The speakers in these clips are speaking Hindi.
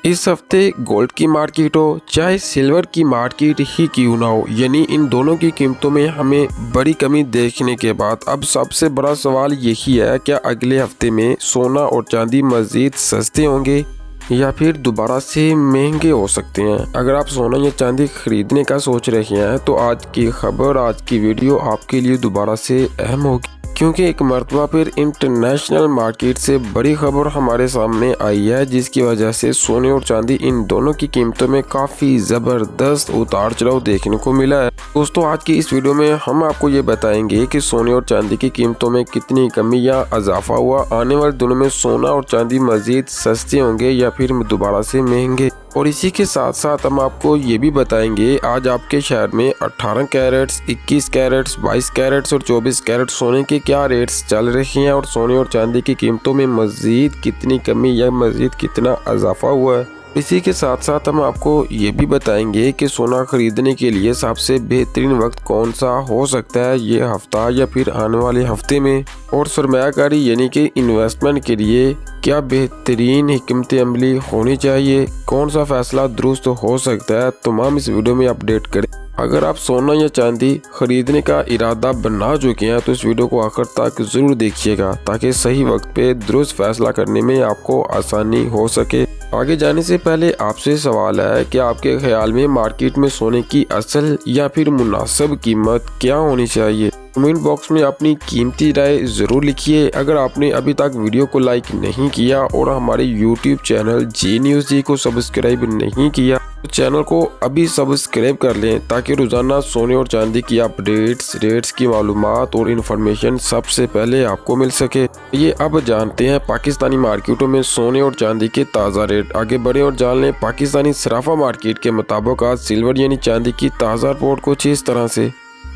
इस हफ्ते गोल्ड की मार्केट हो चाहे सिल्वर की मार्केट ही क्यों ना हो, यानी इन दोनों की कीमतों में हमें बड़ी कमी देखने के बाद अब सबसे बड़ा सवाल यही है, क्या अगले हफ्ते में सोना और चांदी मज़ीद सस्ते होंगे या फिर दोबारा से महंगे हो सकते हैं। अगर आप सोना या चांदी खरीदने का सोच रहे हैं तो आज की खबर, आज की वीडियो आपके लिए दोबारा से अहम होगी, क्योंकि एक मरतबा फिर इंटरनेशनल मार्केट से बड़ी खबर हमारे सामने आई है, जिसकी वजह से सोने और चांदी इन दोनों की कीमतों में काफ़ी ज़बरदस्त उतार चढ़ाव देखने को मिला है। दोस्तों, आज की इस वीडियो में हम आपको ये बताएंगे कि सोने और चांदी की कीमतों में कितनी कमी या इजाफा हुआ, आने वाले दिनों में सोना और चांदी मज़ीद सस्ते होंगे या फिर दोबारा से महंगे। और इसी के साथ साथ हम आपको ये भी बताएंगे आज आपके शहर में 18 कैरेट्स, 21 कैरेट्स, 22 कैरेट्स और 24 कैरेट सोने के क्या रेट्स चल रहे हैं और सोने और चांदी की कीमतों में मज़ीद कितनी कमी या मज़ीद कितना इजाफा हुआ है। इसी के साथ साथ हम आपको ये भी बताएंगे कि सोना खरीदने के लिए सबसे बेहतरीन वक्त कौन सा हो सकता है, ये हफ्ता या फिर आने वाले हफ्ते में। और सरमायाकारी यानी कि इन्वेस्टमेंट के लिए क्या बेहतरीन हिकमत अमली होनी चाहिए, कौन सा फैसला दुरुस्त हो सकता है, तमाम इस वीडियो में अपडेट करें। अगर आप सोना या चांदी खरीदने का इरादा बना चुके हैं तो इस वीडियो को आखिर तक जरूर देखिएगा, ताकि सही वक्त पे दुरुस्त फैसला करने में आपको आसानी हो सके। आगे जाने से पहले आपसे सवाल है कि आपके ख्याल में मार्केट में सोने की असल या फिर मुनासिब कीमत क्या होनी चाहिए। कमेंट बॉक्स में अपनी कीमती राय जरूर लिखिए। अगर आपने अभी तक वीडियो को लाइक नहीं किया और हमारे YouTube चैनल जी न्यूज़ जी को सब्सक्राइब नहीं किया तो चैनल को अभी सब्सक्राइब कर लें, ताकि रोजाना सोने और चांदी की अपडेट्स, रेट्स की मालूमात और इन्फॉर्मेशन सबसे पहले आपको मिल सके। ये अब जानते हैं पाकिस्तानी मार्केटों में सोने और चांदी के ताज़ा रेट। आगे बढ़े और जान लें पाकिस्तानी सराफा मार्केट के मुताबिक आज सिल्वर यानी चांदी की ताज़ा रिपोर्ट कुछ इस तरह से।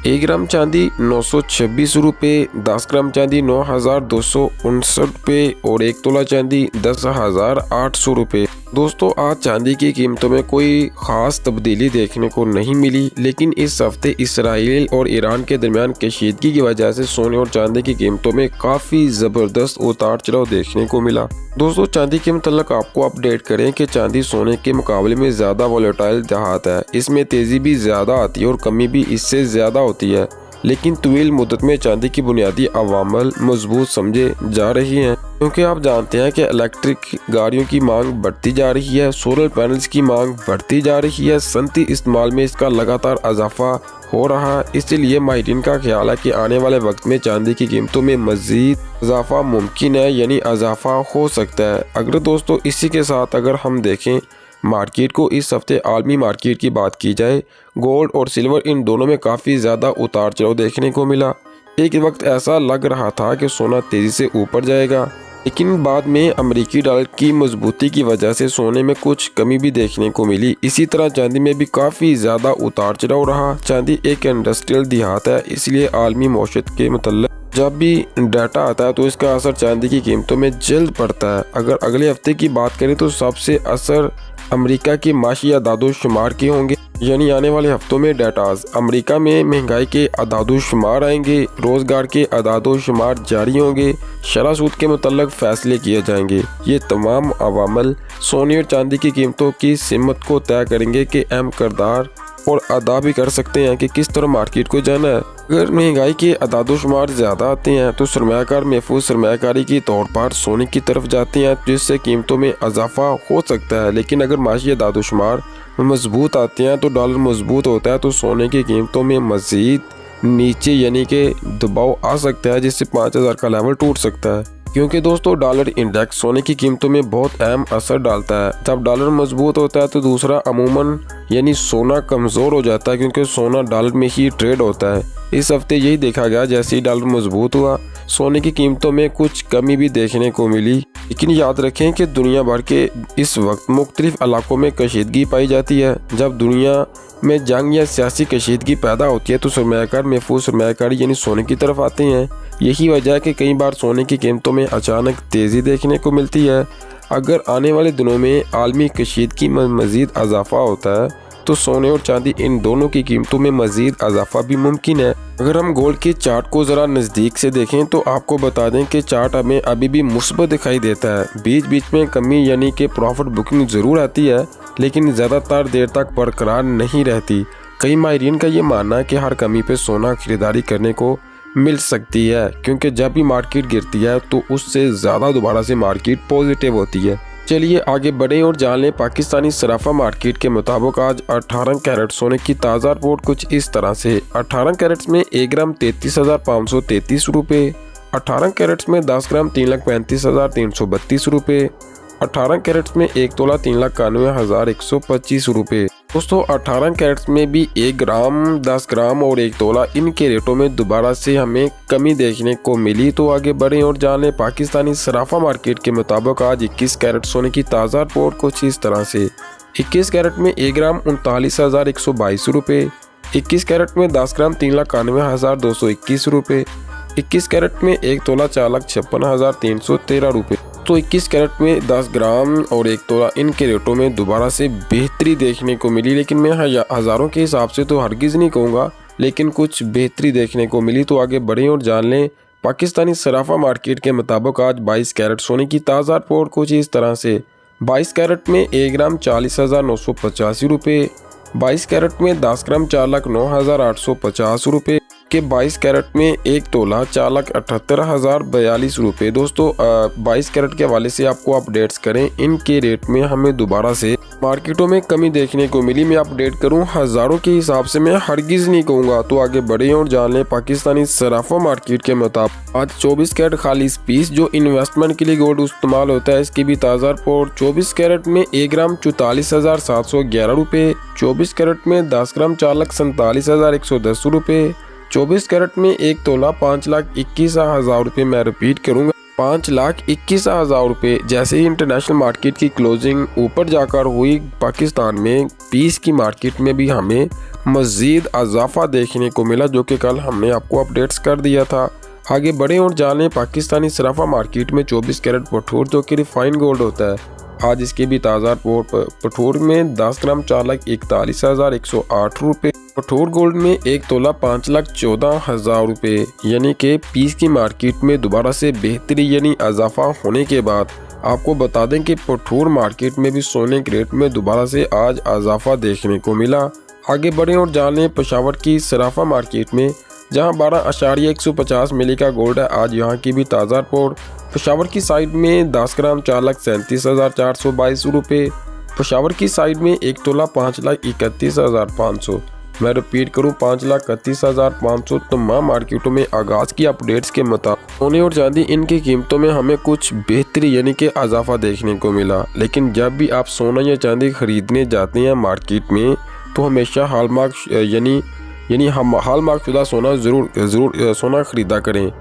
1 ग्राम चांदी 926 रुपये, 10 ग्राम चांदी 9,259 रुपये और 1 तोला चांदी 10,800 रुपये। दोस्तों, आज चांदी की कीमतों में कोई खास तब्दीली देखने को नहीं मिली, लेकिन इस हफ्ते इसराइल और ईरान के दरमियान कशीदगी की वजह से सोने और चांदी की कीमतों में काफ़ी ज़बरदस्त उतार चढ़ाव देखने को मिला। दोस्तों, चांदी के मतलब आपको अपडेट करें कि चांदी सोने के मुकाबले में ज़्यादा वोलेटाइल देहात है, इसमें तेज़ी भी ज़्यादा आती है और कमी भी इससे ज़्यादा होती है, लेकिन तवील मुद्दत में चांदी की बुनियादी अवामल मजबूत समझे जा रही हैं, क्योंकि आप जानते हैं कि इलेक्ट्रिक गाड़ियों की मांग बढ़ती जा रही है, सोलर पैनल्स की मांग बढ़ती जा रही है, सनती इस्तेमाल में इसका लगातार इजाफा हो रहा है। इसलिए माहिरीन का ख्याल है कि आने वाले वक्त में चांदी की कीमतों में मजीद इजाफा मुमकिन है, यानी इजाफा हो सकता है। अगर दोस्तों इसी के साथ अगर हम देखें मार्केट को, इस हफ्ते आलमी मार्केट की बात की जाए, गोल्ड और सिल्वर इन दोनों में काफ़ी ज़्यादा उतार चढ़ाव देखने को मिला। एक वक्त ऐसा लग रहा था कि सोना तेज़ी से ऊपर जाएगा, लेकिन बाद में अमेरिकी डॉलर की मजबूती की वजह से सोने में कुछ कमी भी देखने को मिली। इसी तरह चांदी में भी काफ़ी ज़्यादा उतार चढ़ाव रहा। चांदी एक इंडस्ट्रियल देहात है, इसलिए आलमी मौशत के मतलब जब भी डाटा आता है तो इसका असर चांदी की कीमतों में जल्द पड़ता है। अगर अगले हफ्ते की बात करें तो सबसे असर अमेरिका की माशी अदादो शुमार के होंगे, यानी आने वाले हफ्तों में डाटाज अमेरिका में महंगाई के अदादो शुमार आएंगे, रोजगार के अदादो शुमार जारी होंगे, शरह सूद के मुतल्लक फैसले किए जाएंगे। ये तमाम अवामल सोने और चांदी की कीमतों की सिमत को तय करेंगे कि अहम किरदार और अदा भी कर सकते हैं कि किस तरह मार्केट को जाना है। अगर महंगाई के अदादो शुमार ज़्यादा आते हैं तो सरमायाकार महफूज सरमायाकारी के तौर पर सोने की तरफ जाते हैं, जिससे कीमतों में इजाफा हो सकता है। लेकिन अगर माशी अदादो शुमार मजबूत आते हैं तो डॉलर मजबूत होता है, तो सोने की कीमतों में मज़ीद नीचे यानी कि दबाव आ सकता है, जिससे 5,000 का लेवल टूट सकता है। क्योंकि दोस्तों डॉलर इंडेक्स सोने की कीमतों में बहुत अहम असर डालता है। जब डॉलर मजबूत होता है तो दूसरा अमूमन यानी सोना कमज़ोर हो जाता है, क्योंकि सोना डॉलर में ही ट्रेड होता है। इस हफ्ते यही देखा गया, जैसे ही डॉलर मजबूत हुआ सोने की कीमतों में कुछ कमी भी देखने को मिली। लेकिन याद रखें कि दुनिया भर के इस वक्त मुख्तलिफ इलाकों में कशीदगी पाई जाती है। जब दुनिया में जंग या सियासी कशीदगी पैदा होती है तो सरमायाकार महफूज सरमायाकारी यानी सोने की तरफ आते हैं। यही वजह है कि कई बार सोने की कीमतों में अचानक तेज़ी देखने को मिलती है। अगर आने वाले दिनों में आलमी कशीदगी में मज़ीद इजाफा होता है तो सोने और चांदी इन दोनों की कीमतों में मजीद इजाफा भी मुमकिन है। अगर हम गोल्ड के चार्ट को ज़रा नज़दीक से देखें तो आपको बता दें कि चार्ट हमें अभी भी मुस्बत दिखाई देता है। बीच बीच में कमी यानी कि प्रॉफिट बुकिंग ज़रूर आती है, लेकिन ज़्यादातर देर तक बरकरार नहीं रहती। कई माहिरीन का ये मानना है कि हर कमी पे सोना खरीदारी करने को मिल सकती है, क्योंकि जब भी मार्केट गिरती है तो उससे ज़्यादा दोबारा से मार्केट पॉजिटिव होती है। चलिए आगे बढ़ें और जान लें पाकिस्तानी सराफा मार्केट के मुताबिक आज 18 कैरेट सोने की ताज़ा रिपोर्ट कुछ इस तरह से। 18 कैरेट्स में 1 ग्राम 33,533 रुपये, 18 कैरेट्स में 10 ग्राम 3,35,332 रुपये, 18 कैरेट्स में 1 तोला 3,91,125 रुपये। दोस्तों 18 कैरेट्स में भी 1 ग्राम, 10 ग्राम और 1 तोला इनके रेटों में दोबारा से हमें कमी देखने को मिली। तो आगे बढ़ें और जानें पाकिस्तानी सराफा मार्केट के मुताबिक आज 21 कैरेट सोने की ताज़ा रिपोर्ट कुछ इस तरह से। 21 कैरेट में 1 ग्राम 39,122 रुपये, 21 कैरेट में 10 ग्राम 3,91,221 रुपये, 21 कैरेट में 1 तोला 4,56,313 रुपये। तो 21 कैरेट में 10 ग्राम और 1 तोला इनके रेटों में दोबारा से बेहतरी देखने को मिली, लेकिन मैं हज़ारों के हिसाब से तो हरगिज़ नहीं कहूँगा, लेकिन कुछ बेहतरी देखने को मिली। तो आगे बढ़ें और जान लें पाकिस्तानी सराफा मार्केट के मुताबिक आज 22 कैरेट सोने की ताज़ा रिपोर्ट कुछ इस तरह से। 22 कैरेट में 1 ग्राम 40,985 रुपये, 22 कैरेट में 10 ग्राम 4,09,850 रुपये के 22 कैरेट में 1 तोला 4,78,042 रुपये। दोस्तों 22 कैरेट के हवाले से आपको अपडेट्स करें, इनके रेट में हमें दोबारा से मार्केटों में कमी देखने को मिली। मैं अपडेट करूं हज़ारों के हिसाब से मैं हरगिज़ नहीं कहूँगा। तो आगे बढ़े और जान लें पाकिस्तानी सराफा मार्केट के मुताबिक आज 24 कैरेट खालिस पीस जो इन्वेस्टमेंट के लिए गोल्ड इस्तेमाल होता है इसकी भी ताज़ा रिपोर्ट। 24 कैरेट में 1 ग्राम 44,711 रुपये, 24 कैरेट में 10 ग्राम 4,47,110 रुपये, 24 कैरेट में 1 तोला 5,21,000 रुपये। मैं रिपीट करूँगा 5,21,000 रुपये। जैसे ही इंटरनेशनल मार्केट की क्लोजिंग ऊपर जाकर हुई, पाकिस्तान में पीस की मार्केट में भी हमें मज़ीद इजाफा देखने को मिला, जो कि कल हमने आपको अपडेट्स कर दिया था। आगे बढ़ें और जानें पाकिस्तानी सराफा मार्केट में 24 कैरेट पठोर जो कि रिफाइंड गोल्ड होता है, आज इसकी भी ताज़ा रिपोर्ट। पठोर में 10 ग्राम 4,41,108 रुपये, पठोर गोल्ड में 1 तोला 5,14,000 रुपये। यानी कि पीस की मार्केट में दोबारा से बेहतरी यानी इजाफा होने के बाद आपको बता दें कि पठोर मार्केट में भी सोने के रेट में दोबारा से आज इजाफा देखने को मिला। आगे बढ़ें और जानें पेशावर की सराफा मार्केट में जहां 12.150 मिली का गोल्ड है, आज यहां की भी ताज़ा रिपोर्ट। पेशावर की साइड में 10 ग्राम 4,37,422 रुपये, पेशावर की साइड में 1 तोला 5,31,500। मैं रिपीट करूं 5,31,500। तमाम मार्केटों में आगाज़ की अपडेट्स के मुताबिक सोने और चांदी इनकी कीमतों में हमें कुछ बेहतरी यानी कि इजाफा देखने को मिला। लेकिन जब भी आप सोना या चांदी खरीदने जाते हैं मार्केट में तो हमेशा हॉलमार्क यानी हम हॉलमार्क शुदा सोना ज़रूर सोना ख़रीदा करें।